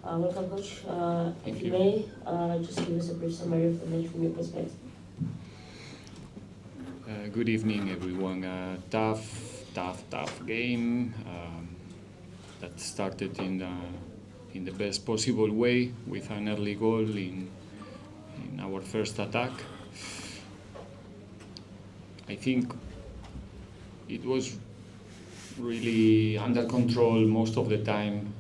Welcome, Coach. If you you. may, just give us a brief summary of the match from your perspective. Good evening, everyone. Tough game that started in the best possible way with an early goal in our first attack. I think it was really under control most of the time.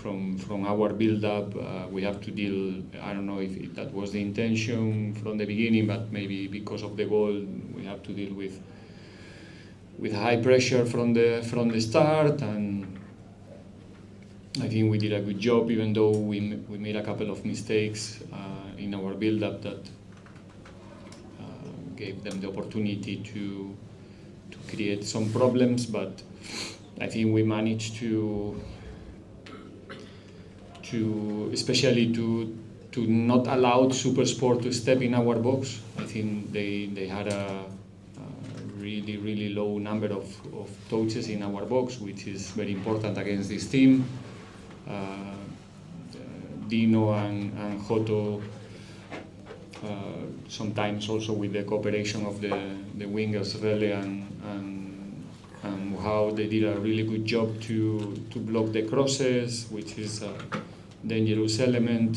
From our build-up, we have to deal. I don't know if that was the intention from the beginning, but maybe because of the goal, we have to deal with high pressure from the start. And I think we did a good job, even though we made a couple of mistakes in our build-up that gave them the opportunity to create some problems. But I think we managed to especially to not allow SuperSport to step in our box. I think they had a really low number of touches in our box, which is very important against this team. Dino and Nkota, sometimes also with the cooperation of the wingers Rele and how they did a really good job to block the crosses, which is dangerous element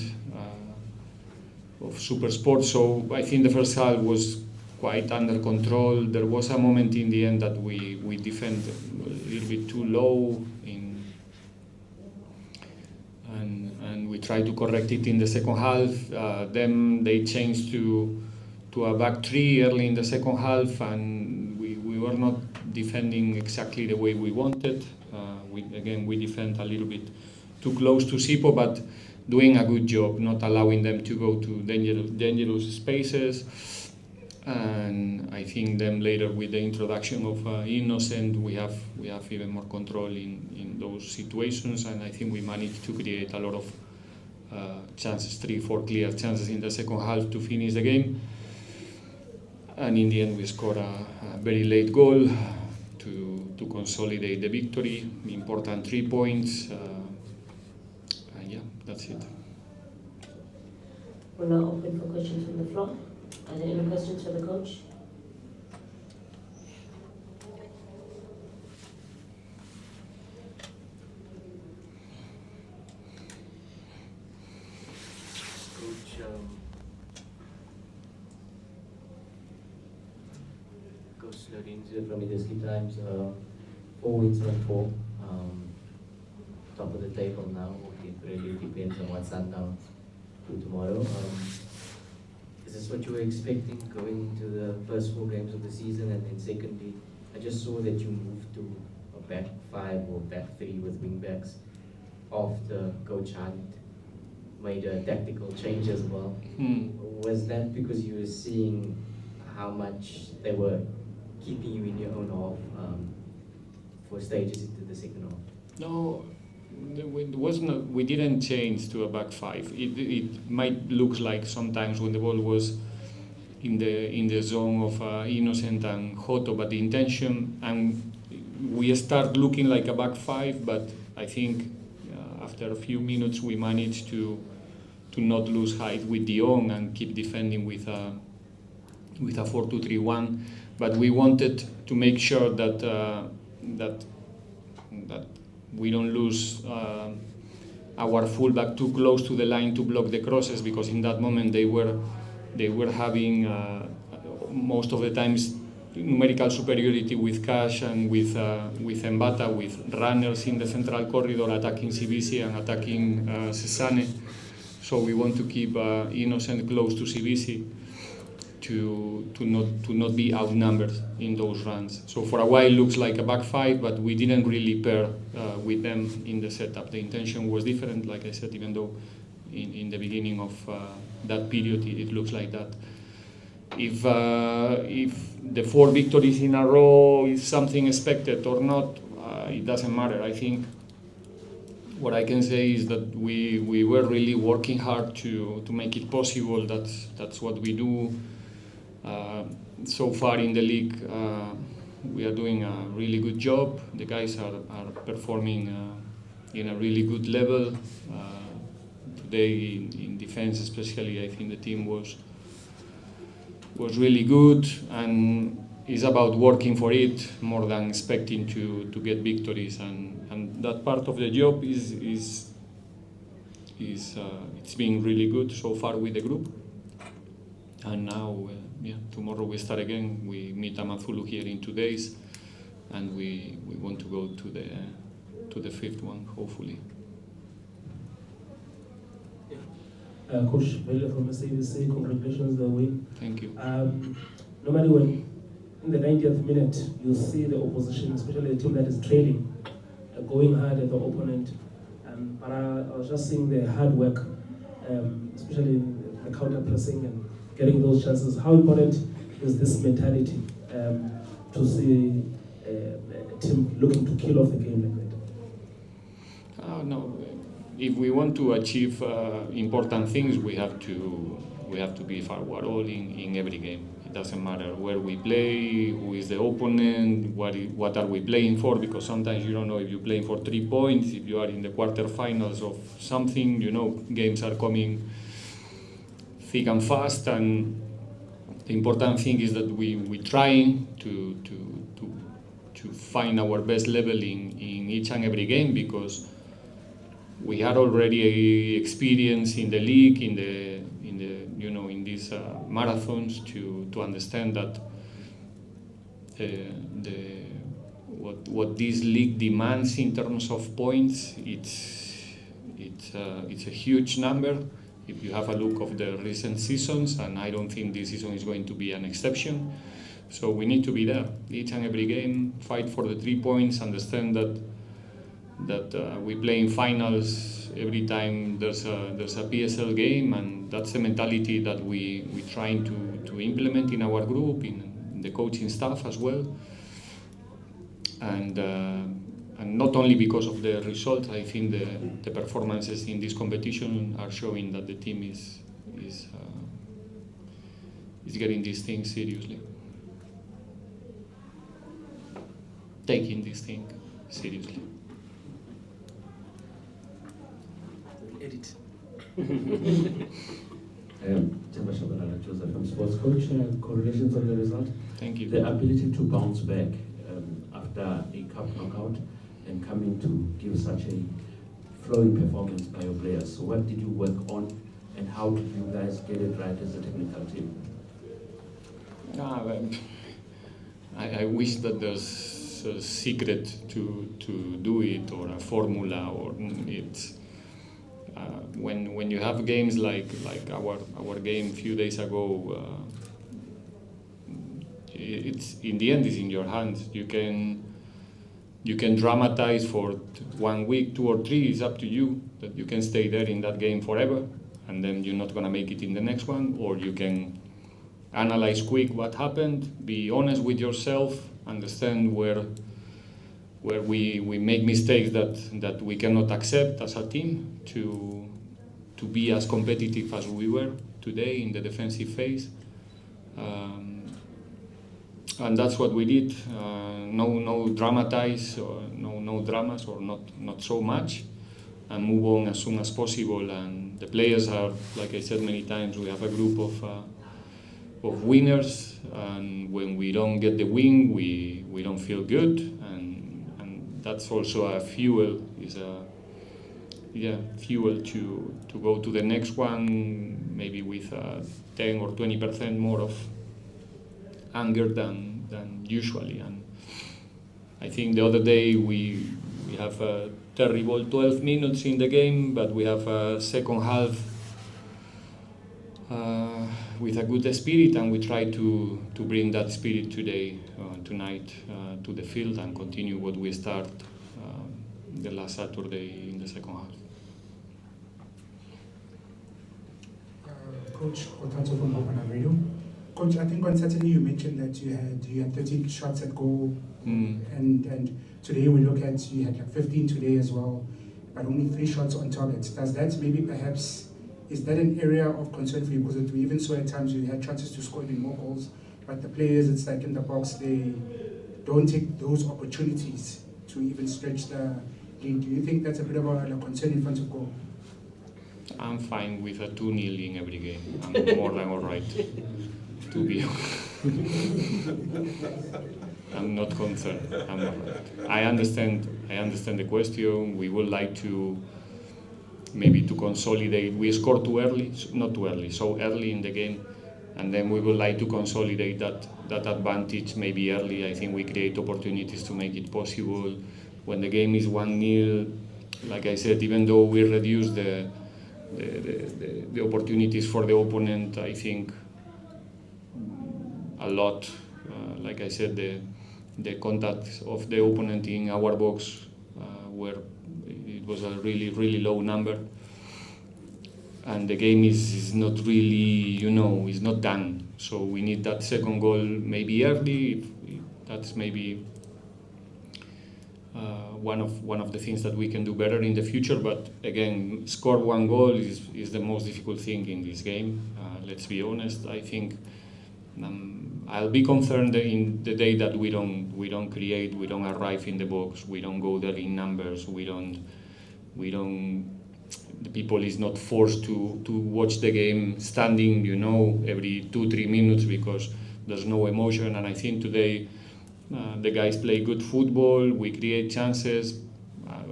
of SuperSport. So I think the first half was quite under control. There was a moment in the end that we defend a little bit too low and we tried to correct it in the second half. Then they changed to a back three early in the second half, and we were not defending exactly the way we wanted. We defend a little bit too close to Sipo, but doing a good job, not allowing them to go to dangerous spaces. And I think then later with the introduction of Innocent, we have even more control in those situations, and I think we managed to create a lot of chances, 3-4 clear chances in the second half to finish the game. And in the end, we scored a very late goal to consolidate the victory. Important 3 points. That's it. We're now open for questions from the floor. Are there any questions for the coach? Coach Lorenzo from Industry Times. 4 wins from 4. Top of the table now. It really depends on what Sundowns do tomorrow. Is this what you were expecting going into the first 4 games of the season? And then secondly, I just saw that you moved to a back 5 or back 3 with wing backs after Coach Hunt made a tactical change as well. Was that because you were seeing how much they were keeping you in your own half for stages into the second half? No, we didn't change to a back 5. It might look like sometimes when the ball was in the zone of Innocent and Nkota, but the intention, and we start looking like a back 5, but I think after a few minutes we managed to not lose height with Dion and keep defending with a 4-2-3-1. But we wanted to make sure that we don't lose our fullback too close to the line to block the crosses, because in that moment they were having most of the times numerical superiority with Cash and with Mbata, with runners in the central corridor attacking CBC and attacking Cesane. So we want to keep Innocent close to CBC to not be outnumbered in those runs. So for a while it looks like a back 5, but we didn't really pair with them in the setup. The intention was different, like I said, even though in the beginning of that period it looks like that. If the 4 victories in a row is something expected or not, it doesn't matter. I think what I can say is that we were really working hard to make it possible. That's what we do. So far in the league, we are doing a really good job. The guys are performing in a really good level. Today in defense especially, I think the team was really good, and it's about working for it more than expecting to get victories, and that part of the job is it's been really good so far with the group. And now, tomorrow we start again. We meet Amazulu here in 2 days, and we want to go to the fifth one, hopefully. Coach Vele from SABC, congratulations on the win. Thank you. Normally when in the 90th minute you see the opposition, especially the team that is trailing, going hard at the opponent, but I was just seeing the hard work, especially in the counter pressing and getting those chances. How important is this mentality to see a team looking to kill off the game like that? No. If we want to achieve important things, we have to give our all in every game. It doesn't matter where we play, who is the opponent, what are we playing for, because sometimes you don't know if you're playing for 3 points, if you are in the quarterfinals of something, games are coming thick and fast, and the important thing is that we try to find our best level in each and every game, because we had already experience in the league, in these marathons, to understand that what this league demands in terms of points, it's a huge number. If you have a look of the recent seasons, and I don't think this season is going to be an exception, so we need to be there each and every game, fight for the 3 points, understand that we play in finals every time there's a PSL game, and that's the mentality that we trying to implement in our group, in the coaching staff as well, and not only because of the results. I think the performances in this competition are showing that the team is getting these things seriously, taking this thing seriously. Edit. Joseph from Sports Coach. Congratulations on the result. Thank you. The ability to bounce back after a cup knockout and coming to give such a flowing performance by your players. So what did you work on, and how did you guys get it right as a technical team? I wish that there's a secret to do it, or a formula, or it's. When you have games like our game a few days ago, it's in the end is in your hands. You can dramatize for 1 week, 2 or 3. It's up to you. That you can stay there in that game forever, and then you're not gonna make it in the next one, or you can analyze quick what happened, be honest with yourself, understand where we make mistakes that we cannot accept as a team, to be as competitive as we were today in the defensive phase, and that's what we did. No dramatize, or no dramas, or not so much, and move on as soon as possible. And the players are, like I said many times, we have a group of winners, and when we don't get the win, we don't feel good, and that's also a fuel. Fuel to go to the next one, maybe with 10 or 20% more of anger than usually. And I think the other day we have a terrible 12 minutes in the game, but we have a second half with a good spirit, and we try to bring that spirit tonight to the field, and continue what we start the last Saturday in the second half. Coach Nkota from Makgopa Radio. Coach, I think on Saturday you mentioned that you had 13 shots at goal, and today we look at you had like 15 today as well, but only 3 shots on target. Does that maybe perhaps, is that an area of concern for you? Because we even saw at times you had chances to score even more goals, but the players, it's like in the box, they don't take those opportunities to even stretch the Do you think that's a bit of a concern in front of goal? I'm fine with a 2-0 in every game. I'm more than all right. To be I'm not concerned. I'm all right. I understand the question. We would like to maybe to consolidate. We scored too early, not too early, so early in the game, and then we would like to consolidate that advantage maybe early. I think we create opportunities to make it possible. When the game is 1-0, like I said, even though we reduce the opportunities for the opponent, I think a lot. Like I said, the contact of the opponent in our box were it was a really low number, and the game is not really is not done. So we need that second goal maybe early. That's maybe one of the things that we can do better in the future. But again, score one goal is the most difficult thing in this game. Let's be honest. I think I'll be concerned in the day that we don't create, we don't arrive in the box, we don't go there in numbers, the people is not forced to watch the game standing, every 2-3 minutes because there's no emotion. And I think today the guys play good football, we create chances.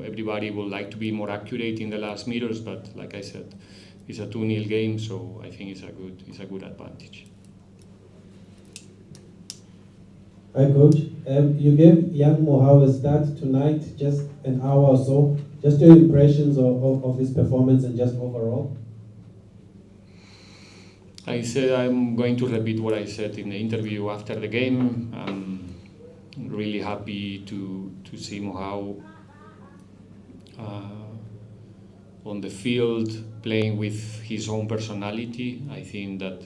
Everybody would like to be more accurate in the last meters, but like I said, it's a 2-0 game, so I think it's a good advantage. Hi, Coach. You gave young Mohau a start tonight, just an hour or so. Just your impressions of his performance and just overall? I said I'm going to repeat what I said in the interview after the game. I'm really happy to see Mohau on the field, playing with his own personality. I think that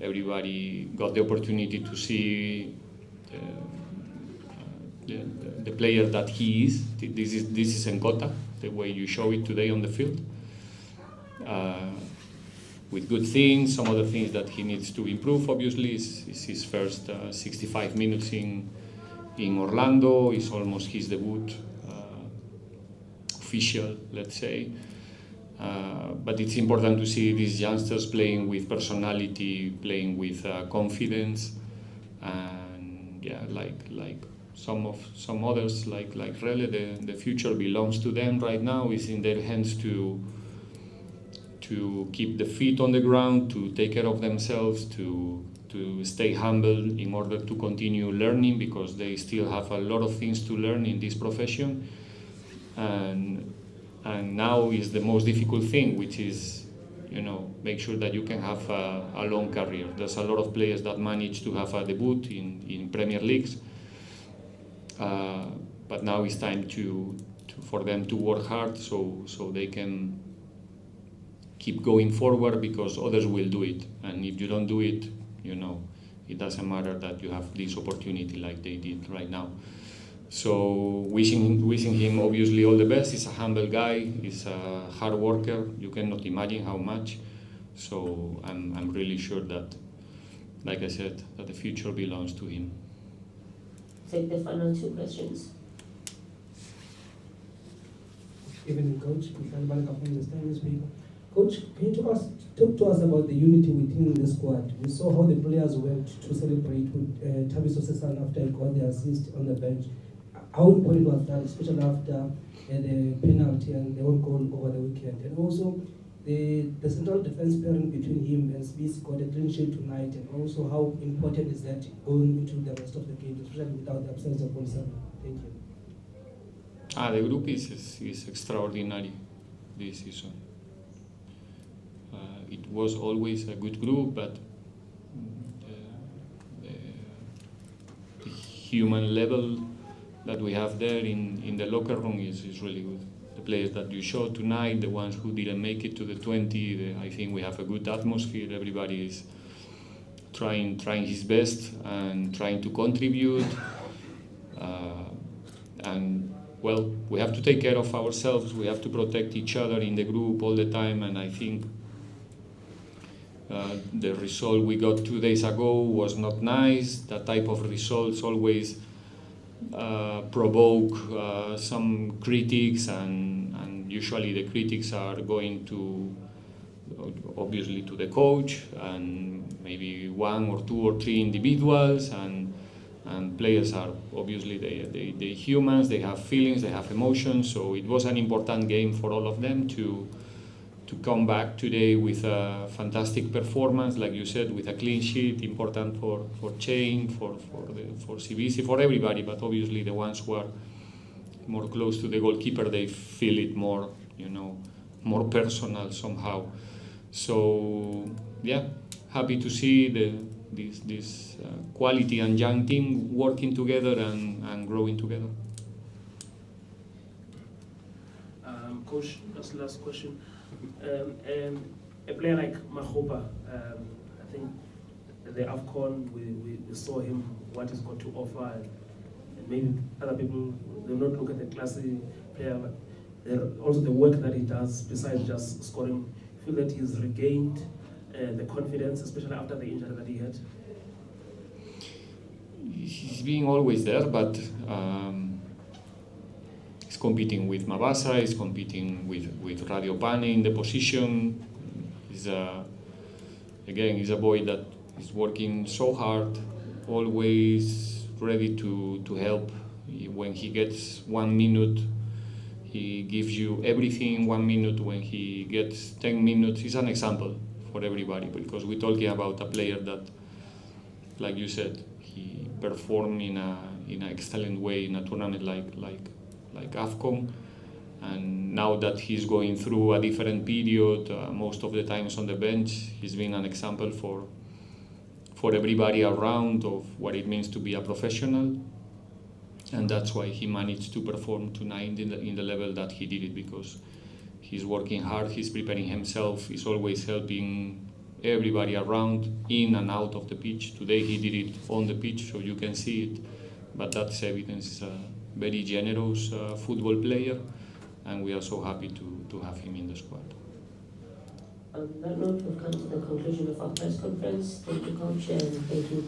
everybody got the opportunity to see the player that he is. This is Nkota, the way you show it today on the field. With good things, some other things that he needs to improve. Obviously, is his first 65 minutes in Orlando. It's almost his debut, official, let's say. But it's important to see these youngsters playing with personality, playing with confidence, and yeah, like some others, like Rele, the future belongs to them right now. It's in their hands to keep the feet on the ground, to take care of themselves, to stay humble in order to continue learning, because they still have a lot of things to learn in this profession. And now is the most difficult thing, which is, make sure that you can have a long career. There's a lot of players that manage to have a debut in Premier Leagues, but now it's time for them to work hard so they can keep going forward, because others will do it. And if you don't do it, it doesn't matter that you have this opportunity like they did right now. So wishing him obviously all the best. He's a humble guy. He's a hard worker. You cannot imagine how much. So I'm really sure that, like I said, that the future belongs to him. Take the final two questions. Evening, Coach. Welcome from the Standing Speaker. Coach, can you talk to us about the unity within the squad? We saw how the players went to celebrate with Thabiso Sesan after he got the assist on the bench. How important was that, especially after the penalty and the own goal over the weekend? And also, the central defense pairing between him and Smith got a clean sheet tonight, and also how important is that going into the rest of the game, especially without the absence of Bolsonaro? Thank you. The group is extraordinary this season. It was always a good group, but the human level that we have there in the locker room is really good. The players that you showed tonight, the ones who didn't make it to the 20, I think we have a good atmosphere. Everybody is trying his best and trying to contribute. And well, we have to take care of ourselves. We have to protect each other in the group all the time. And I think the result we got 2 days ago was not nice. That type of results always provoke some critics, and usually the critics are going to obviously to the coach and maybe one or two or three individuals, and players are obviously they humans, they have feelings, they have emotions, so it was an important game for all of them to come back today with a fantastic performance, like you said, with a clean sheet, important for Chain, for CBC, for everybody, but obviously the ones who are more close to the goalkeeper, they feel it more, more personal somehow. So yeah, happy to see this quality and young team working together and growing together. Coach, just last question. A player like Makgopa, I think the AFCON, we saw him, what he's got to offer, and maybe other people, they not look at the classy player, but also the work that he does besides just scoring. Feel that he's regained the confidence, especially after the injury that he had? He's being always there, but he's competing with Mabasa, he's competing with Radio Pane in the position. He's he's a boy that is working so hard, always ready to help. When he gets 1 minute, he gives you everything in 1 minute. When he gets 10 minutes, he's an example for everybody, because we're talking about a player that, like you said, he performed in an excellent way in a tournament like AFCON, and now that he's going through a different period, most of the times on the bench, he's been an example for everybody around of what it means to be a professional, and that's why he managed to perform tonight in the level that he did it, because he's working hard, he's preparing himself, he's always helping everybody around, in and out of the pitch. Today he did it on the pitch, so you can see it, but that's evidence. He's a very generous football player, and we are so happy to have him in the squad. On that note, we've come to the conclusion of our press conference. Thank you, Coach, and thank you.